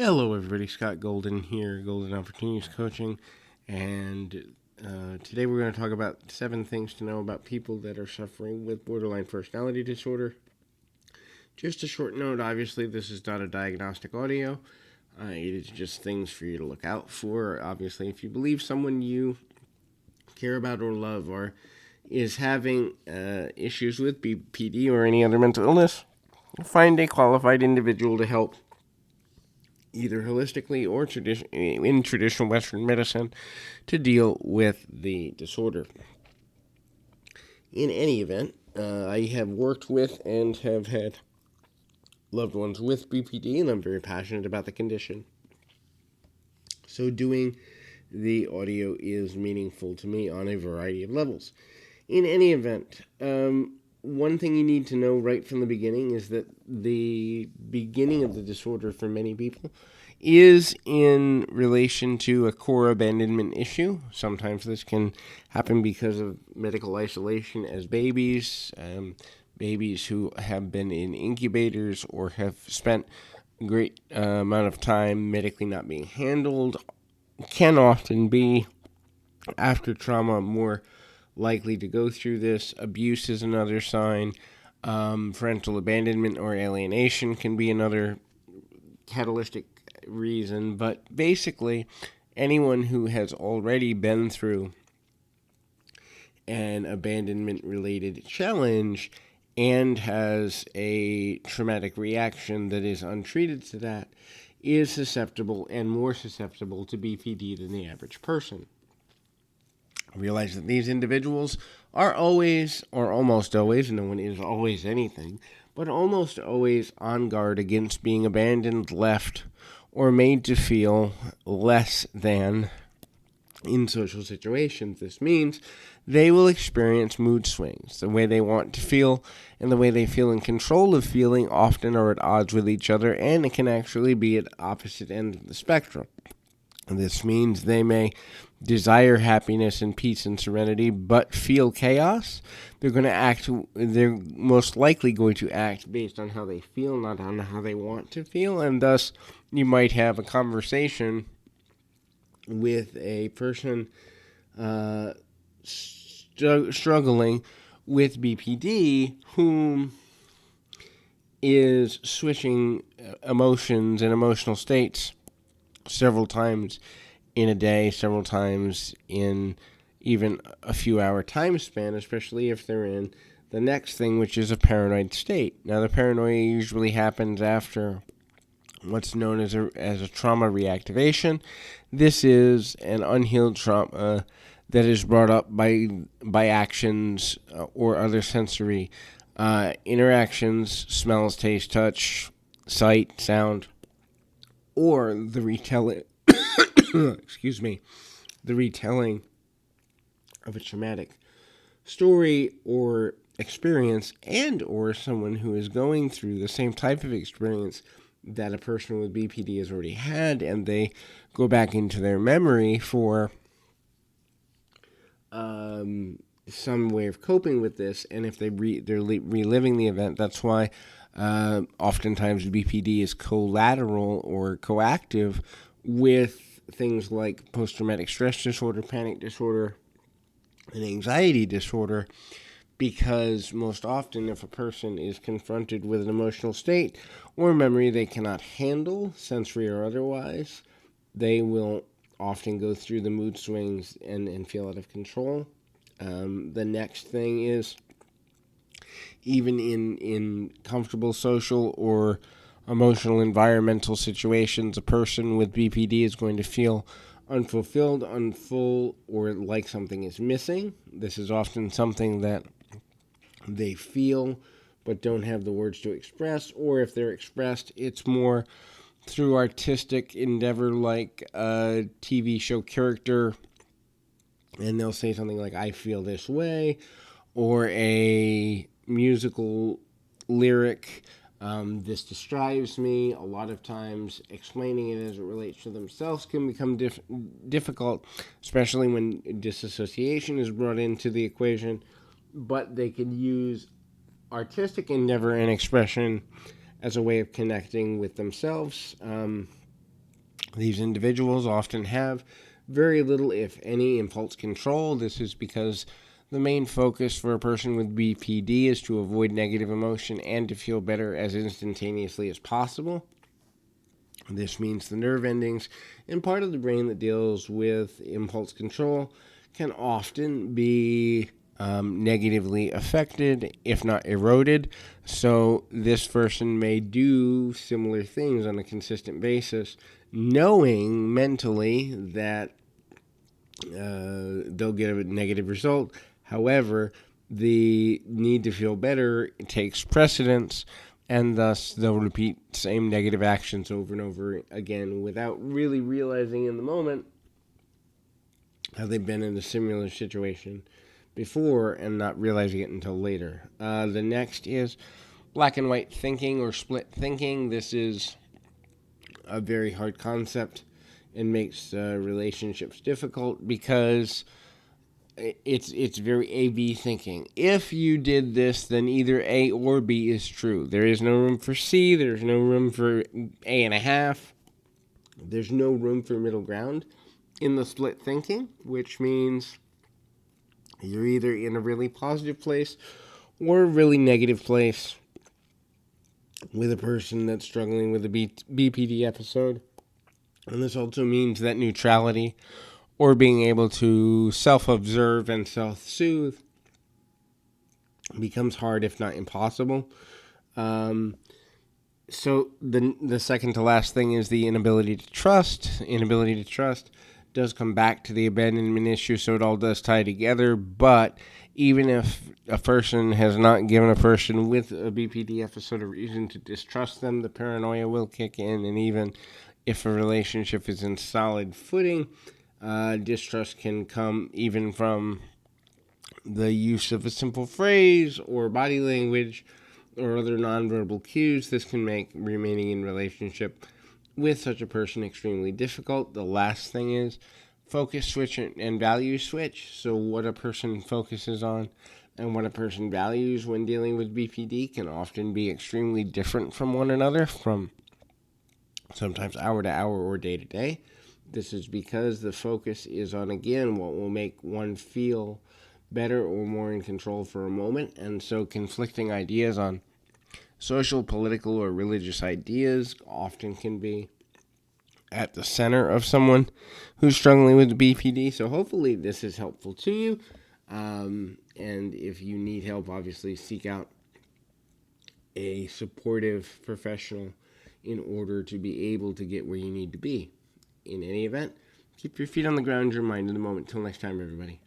Hello, everybody. Scott Golden here, Golden Opportunities Coaching, and today we're going to talk about 7 things to know about people that are suffering with borderline personality disorder. Just a short note, obviously, this is not a diagnostic audio. It is just things for you to look out for. Obviously, if you believe someone you care about or love or is having issues with BPD or any other mental illness, find a qualified individual to help either holistically or in traditional Western medicine to deal with the disorder. In any event, I have worked with and have had loved ones with BPD, and I'm very passionate about the condition. So doing the audio is meaningful to me on a variety of levels. In any event, one thing you need to know right from the beginning is that the beginning of the disorder for many people is in relation to a core abandonment issue. Sometimes this can happen because of medical isolation as babies, babies who have been in incubators or have spent a great amount of time medically not being handled, can often be, after trauma, more likely to go through this. Abuse is another sign. Parental abandonment or alienation can be another catalytic reason. But basically, anyone who has already been through an abandonment-related challenge and has a traumatic reaction that is untreated to that is susceptible and more susceptible to BPD than the average person. Realize that these individuals are always, or almost always, no one is always anything, but almost always on guard against being abandoned, left, or made to feel less than in social situations. This means they will experience mood swings. The way they want to feel and the way they feel in control of feeling often are at odds with each other, and it can actually be at opposite ends of the spectrum. This means they may desire happiness and peace and serenity, but feel chaos. They're most likely going to act based on how they feel, not on how they want to feel, and thus you might have a conversation with a person struggling with BPD whom is switching emotions and emotional states several times in a day, several times in even a few hour time span, especially if they're in the next thing, which is a paranoid state. Now, the paranoia usually happens after what's known as a trauma reactivation. This is an unhealed trauma that is brought up by actions or other sensory interactions, smells, taste, touch, sight, sound, or the retelling the retelling of a traumatic story or experience, and or someone who is going through the same type of experience that a person with BPD has already had, and they go back into their memory for some way of coping with this. And if they're reliving the event, that's why oftentimes BPD is collateral or coactive with things like post-traumatic stress disorder, panic disorder, and anxiety disorder, because most often if a person is confronted with an emotional state or memory they cannot handle, sensory or otherwise, they will often go through the mood swings and feel out of control. The next thing is, even in comfortable social or emotional environmental situations, a person with BPD is going to feel unfulfilled, unfull, or like something is missing. This is often something that they feel but don't have the words to express, or if they're expressed, it's more through artistic endeavor, like a TV show character, and they'll say something like, I feel this way, or a musical lyric, this describes me. A lot of times explaining it as it relates to themselves can become difficult, especially when disassociation is brought into the equation, but they can use artistic endeavor and expression as a way of connecting with themselves. These individuals often have very little, if any, impulse control. This is because the main focus for a person with BPD is to avoid negative emotion and to feel better as instantaneously as possible. This means the nerve endings and part of the brain that deals with impulse control can often be negatively affected, if not eroded. So this person may do similar things on a consistent basis, knowing mentally that they'll get a negative result. However, the need to feel better takes precedence, and thus they'll repeat same negative actions over and over again without really realizing in the moment how they've been in a similar situation before and not realizing it until later. The next is black and white thinking or split thinking. This is a very hard concept and makes relationships difficult because it's very A-B thinking. If you did this, then either A or B is true. There is no room for C. There's no room for A and a half. There's no room for middle ground in the split thinking, which means you're either in a really positive place or a really negative place with a person that's struggling with a BPD episode. And this also means that neutrality or being able to self-observe and self-soothe becomes hard, if not impossible. So the second to last thing is the inability to trust. Inability to trust does come back to the abandonment issue, so it all does tie together. But even if a person has not given a person with a BPD episode a reason to distrust them, the paranoia will kick in. And even if a relationship is in solid footing, distrust can come even from the use of a simple phrase or body language or other nonverbal cues. This can make remaining in relationship with such a person extremely difficult. The last thing is focus switch and value switch. So what a person focuses on and what a person values when dealing with BPD can often be extremely different from one another, from sometimes hour to hour or day to day. This is because the focus is on, again, what will make one feel better or more in control for a moment. And so conflicting ideas on social, political, or religious ideas often can be at the center of someone who's struggling with BPD. So hopefully this is helpful to you. And if you need help, obviously seek out a supportive professional in order to be able to get where you need to be. In any event, keep your feet on the ground, your mind in the moment. Till next time, everybody.